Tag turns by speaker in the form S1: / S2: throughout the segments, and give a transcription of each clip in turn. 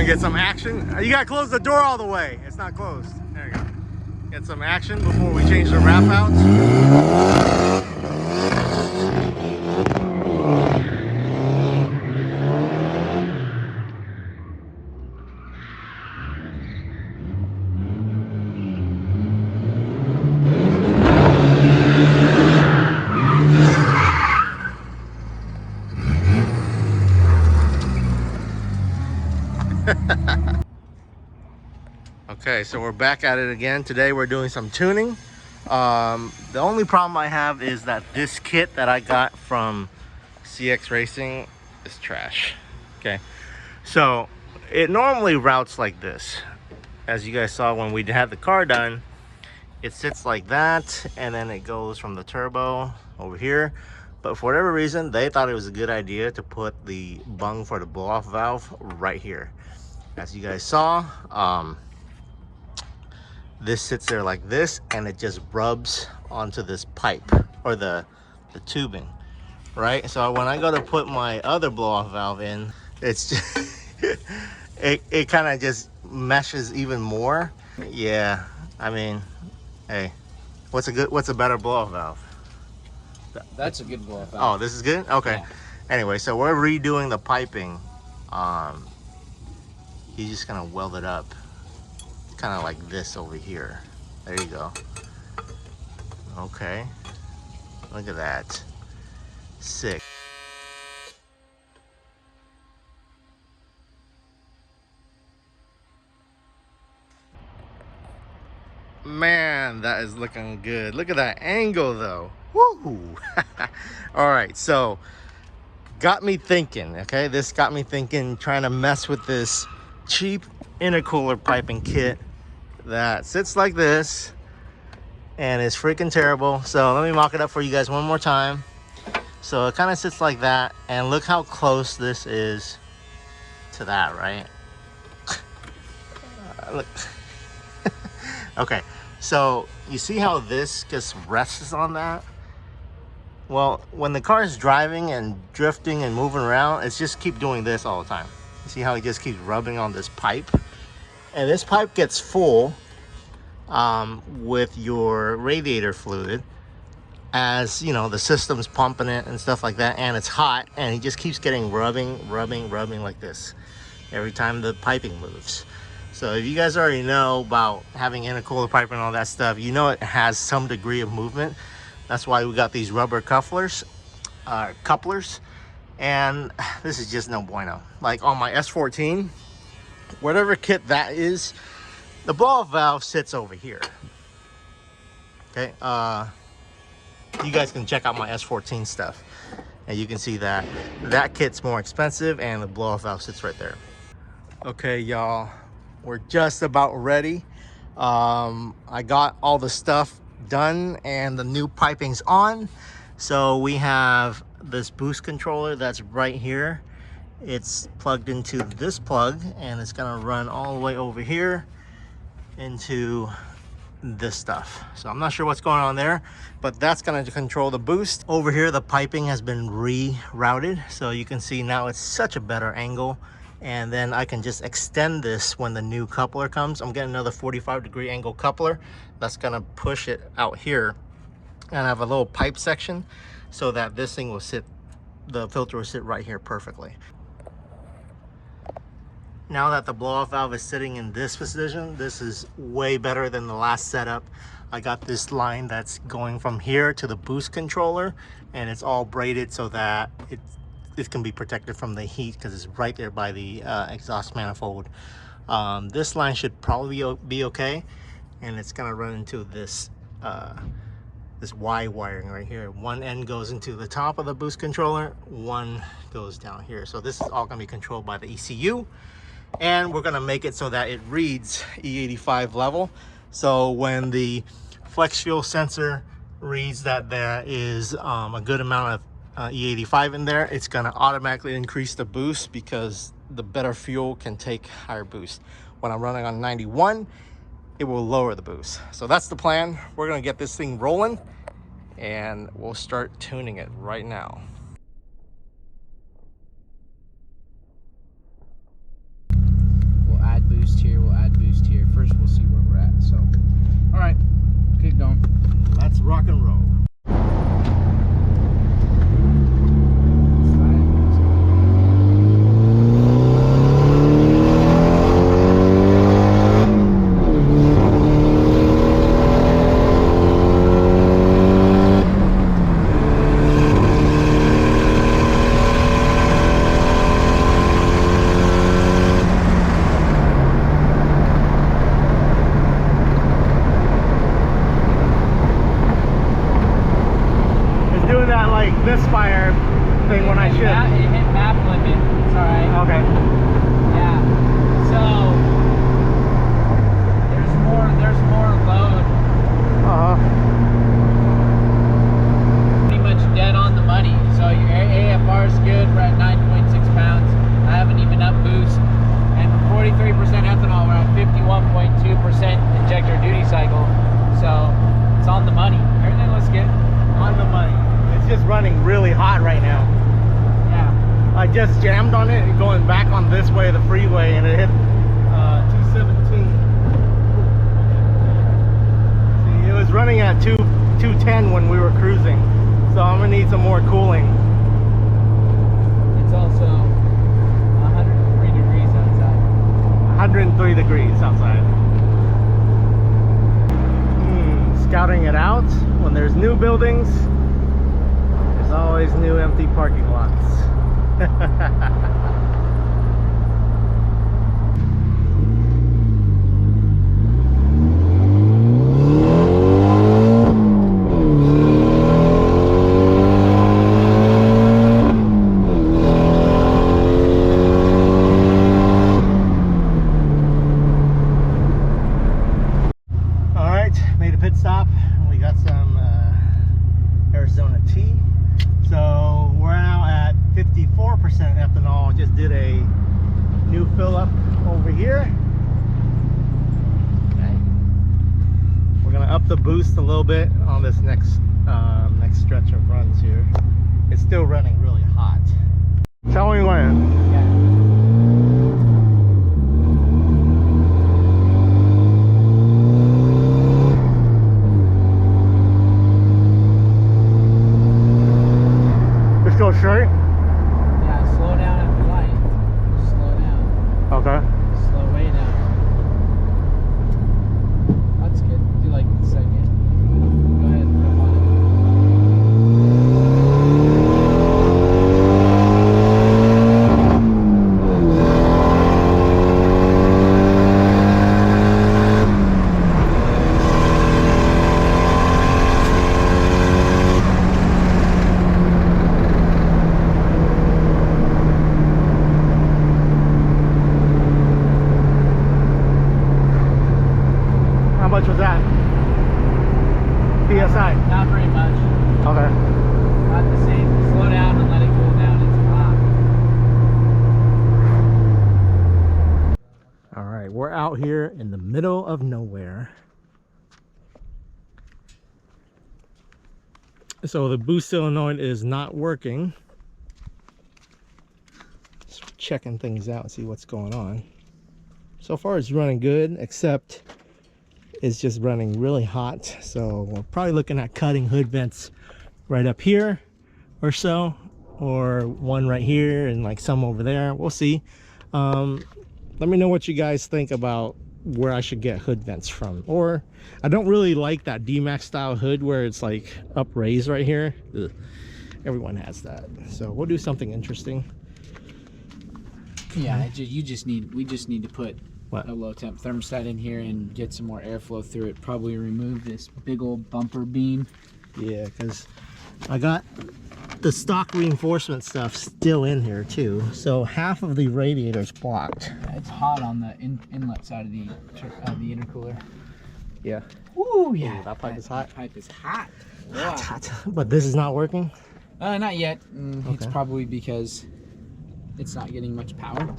S1: gonna get some action. You gotta close the door all the way. It's not closed. There you go. Get some action before we change the wrap outs. Okay, so we're back at it again. Today we're doing some tuning. The only problem I have is that this kit that I got from CX Racing is trash. Okay, so it normally routes like this. As you guys saw when we had the car done, it sits like that, and then it goes from the turbo over here. But for whatever reason, they thought it was a good idea to put the bung for the blow-off valve right here. As you guys saw, this sits there like this, and it just rubs onto this pipe or the tubing, right? So when I go to put my other blow-off valve in, it's just it kind of just meshes even more. Yeah, I mean, hey, what's a better blow-off valve?
S2: That's a good blow-off valve.
S1: Oh, this is good. Okay. Yeah. Anyway, so we're redoing the piping. He's just gonna weld it up kind of like this over here. There you go. Okay, look at that. Sick. Man, that is looking good. Look at that angle though. Woo! All right, so got me thinking. Okay, this got me thinking, trying to mess with this cheap intercooler piping kit that sits like this and is freaking terrible. So let me mock it up for you guys one more time. So it kind of sits like that, and look how close this is to that, right? Look. Okay, so you see how this just rests on that? Well, when the car is driving and drifting and moving around, it's just keep doing this all the time. You see how it just keeps rubbing on this pipe? And this pipe gets full with your radiator fluid, as you know, the system's pumping it and stuff like that, and it's hot, and it just keeps getting rubbing like this every time the piping moves. So if you guys already know about having intercooler piping and all that stuff, you know it has some degree of movement. That's why we got these rubber couplers, and this is just no bueno. Like on my S14, whatever kit that is, the blow-off valve sits over here. Okay, you guys can check out my S14 stuff, and you can see that that kit's more expensive, and the blow-off valve sits right there. Okay, y'all, we're just about ready. I got all the stuff done, and the new piping's on. So we have this boost controller that's right here. It's plugged into this plug, and it's gonna run all the way over here into this stuff. So I'm not sure what's going on there, but that's going to control the boost. Over here the piping has been rerouted, so you can see now it's such a better angle, and then I can just extend this when the new coupler comes. I'm getting another 45-degree angle coupler that's going to push it out here, and I have a little pipe section so that this thing will sit, the filter will sit right here perfectly. Now that the blow-off valve is sitting in this position, this is way better than the last setup. I got this line that's going from here to the boost controller, and it's all braided so that it can be protected from the heat because it's right there by the exhaust manifold. This line should probably be okay, and it's gonna run into this this Y wiring right here. One end goes into the top of the boost controller, one goes down here. So this is all gonna be controlled by the ECU. And we're gonna make it so that it reads E85 level. So when the flex fuel sensor reads that there is a good amount of E85 in there, it's gonna automatically increase the boost because the better fuel can take higher boost. When I'm running on 91, it will lower the boost. So that's the plan. We're gonna get this thing rolling, and we'll start tuning it right now.
S2: add boost here, we'll add boost here. First we'll see where we're at. So, all right, keep going.
S1: Let's rock and roll. Misfire thing when I should.
S2: It hit map limit. It's alright.
S1: Okay.
S2: Yeah. So there's more load. Pretty much dead on the money. So your AFR is good. We're at 9.6 pounds. I haven't even up boost. And 43% ethanol, we're at 51.2% injector duty cycle. So it's on the money. Everything looks good.
S1: On the money. Just running really hot right now.
S2: Yeah.
S1: I just jammed on it going back on this way of the freeway and it hit 217. See, it was running at 210 when we were cruising. So I'm gonna need some more cooling.
S2: It's also 103 degrees outside.
S1: 103 degrees outside. Scouting it out when there's new buildings. Always new empty parking lots. All right, made a pit stop. We got some Arizona tea. So we're now at 54% ethanol. Just did a new fill up over here. Okay. We're gonna up the boost a little bit on this next stretch of runs here. It's still running really hot. Tell me when.
S2: Yeah.
S1: Go straight?
S2: Yeah, slow down at the light. Just slow down.
S1: Okay.
S2: Slow way down. That's good. Do like the second. Go ahead and rip on
S1: Was that? PSI?
S2: Not very much.
S1: Okay.
S2: Not the same. Slow down and let it cool down. It's hot.
S1: All right, we're out here in the middle of nowhere. So the boost solenoid is not working. Just checking things out and see what's going on. So far it's running good, except it's just running really hot. So we're probably looking at cutting hood vents right up here or so, or one right here and like some over there. We'll see. Let me know what you guys think about where I should get hood vents from. Or I don't really like that D-Max style hood where it's like upraised right here. Ugh. Everyone has that. So we'll do something interesting.
S2: Yeah, we just need to put
S1: what?
S2: A low temp thermostat in here and get some more airflow through it. Probably remove this big old bumper beam.
S1: Yeah, because I got the stock reinforcement stuff still in here too. So half of the radiator's blocked.
S2: It's hot on the inlet side of the intercooler.
S1: Yeah.
S2: Ooh, yeah.
S1: That pipe is hot.
S2: That pipe is hot.
S1: Wow. Hot. But this is not working?
S2: Not yet.
S1: Okay.
S2: It's probably because it's not getting much power.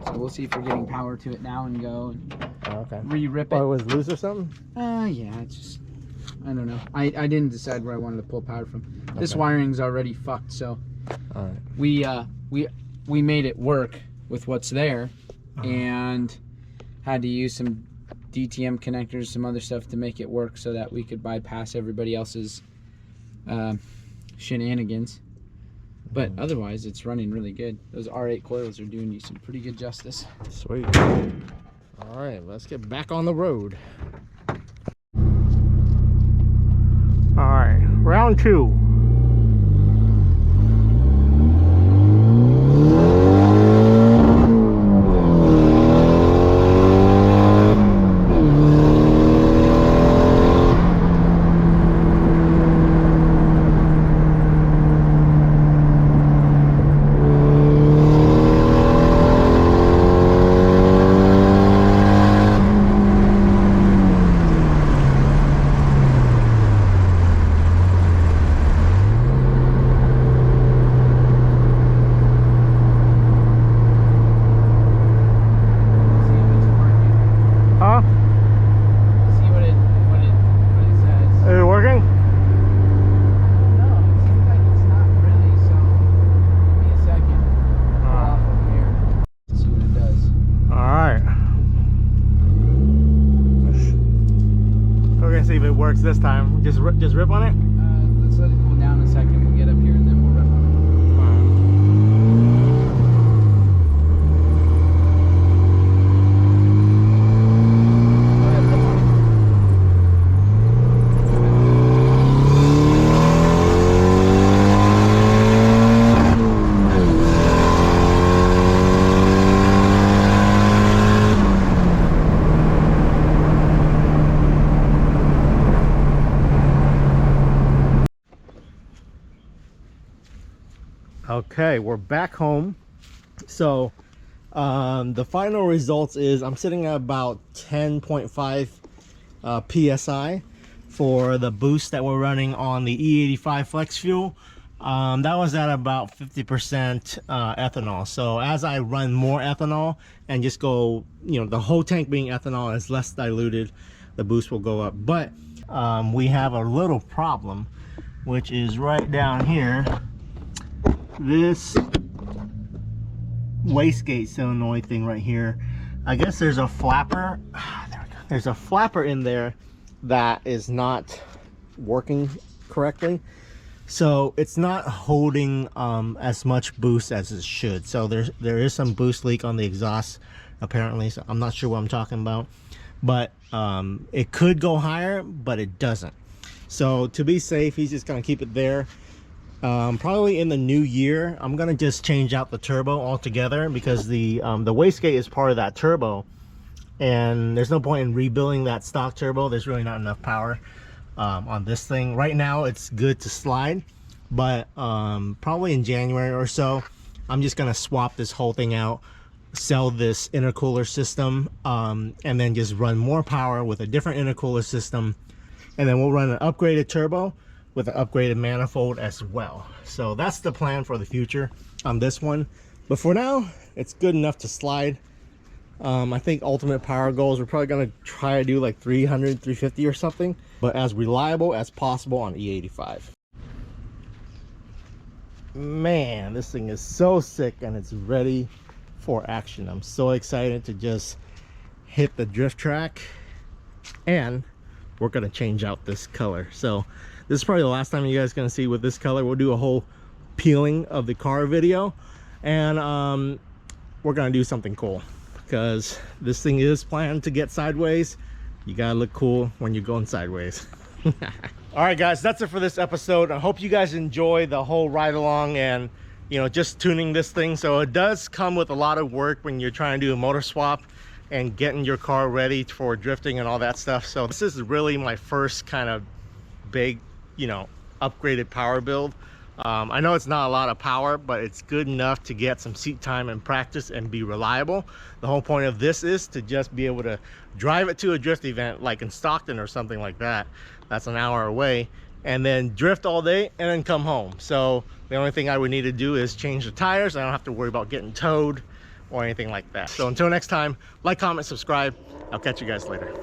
S2: So we'll see if we're getting power to it now and go and re-rip it.
S1: Oh, it was loose or something?
S2: Yeah, it's just, I don't know. I didn't decide where I wanted to pull power from. This wiring's already fucked, so
S1: all right.
S2: we made it work with what's there, and had to use some DTM connectors, some other stuff to make it work so that we could bypass everybody else's shenanigans. But otherwise, it's running really good. Those R8 coils are doing you some pretty good justice.
S1: Sweet. All right, let's get back on the road. All right, round 2. See if it works this time. Just rip on it.
S2: Let's let it cool down a second. We'll get up here and then we'll rip on
S1: Okay, we're back home. So the final results is I'm sitting at about 10.5 psi for the boost that we're running on the E85 flex fuel. That was at about 50% ethanol. So as I run more ethanol and just go, you know, the whole tank being ethanol is less diluted, the boost will go up. But we have a little problem, which is right down here. This wastegate solenoid thing right here, I guess there's a flapper. There's a flapper in there that is not working correctly, so it's not holding as much boost as it should. So there is some boost leak on the exhaust apparently. So I'm not sure what I'm talking about, but it could go higher, but it doesn't. So to be safe, he's just gonna keep it there. Probably in the new year, I'm gonna just change out the turbo altogether, because the wastegate is part of that turbo, and there's no point in rebuilding that stock turbo. There's really not enough power on this thing. Right now it's good to slide, but probably in January or so, I'm just gonna swap this whole thing out, sell this intercooler system, and then just run more power with a different intercooler system, and then we'll run an upgraded turbo with an upgraded manifold as well. So that's the plan for the future on this one. But for now, it's good enough to slide. I think ultimate power goals, we're probably gonna try to do like 300, 350 or something, but as reliable as possible on E85. Man, this thing is so sick and it's ready for action. I'm so excited to just hit the drift track, and we're gonna change out this color. So this is probably the last time you guys are gonna see with this color. We'll do a whole peeling of the car video, and we're gonna do something cool, because this thing is planned to get sideways. You gotta look cool when you're going sideways. All right guys, that's it for this episode. I hope you guys enjoy the whole ride along and, you know, just tuning this thing. So it does come with a lot of work when you're trying to do a motor swap and getting your car ready for drifting and all that stuff. So this is really my first kind of big, you know, upgraded power build. I know it's not a lot of power, but it's good enough to get some seat time and practice and be reliable. The whole point of this is to just be able to drive it to a drift event like in Stockton or something like that. That's an hour away, and then drift all day and then come home. So the only thing I would need to do is change the tires. I don't have to worry about getting towed or anything like that. So until next time, like, comment, subscribe. I'll catch you guys later.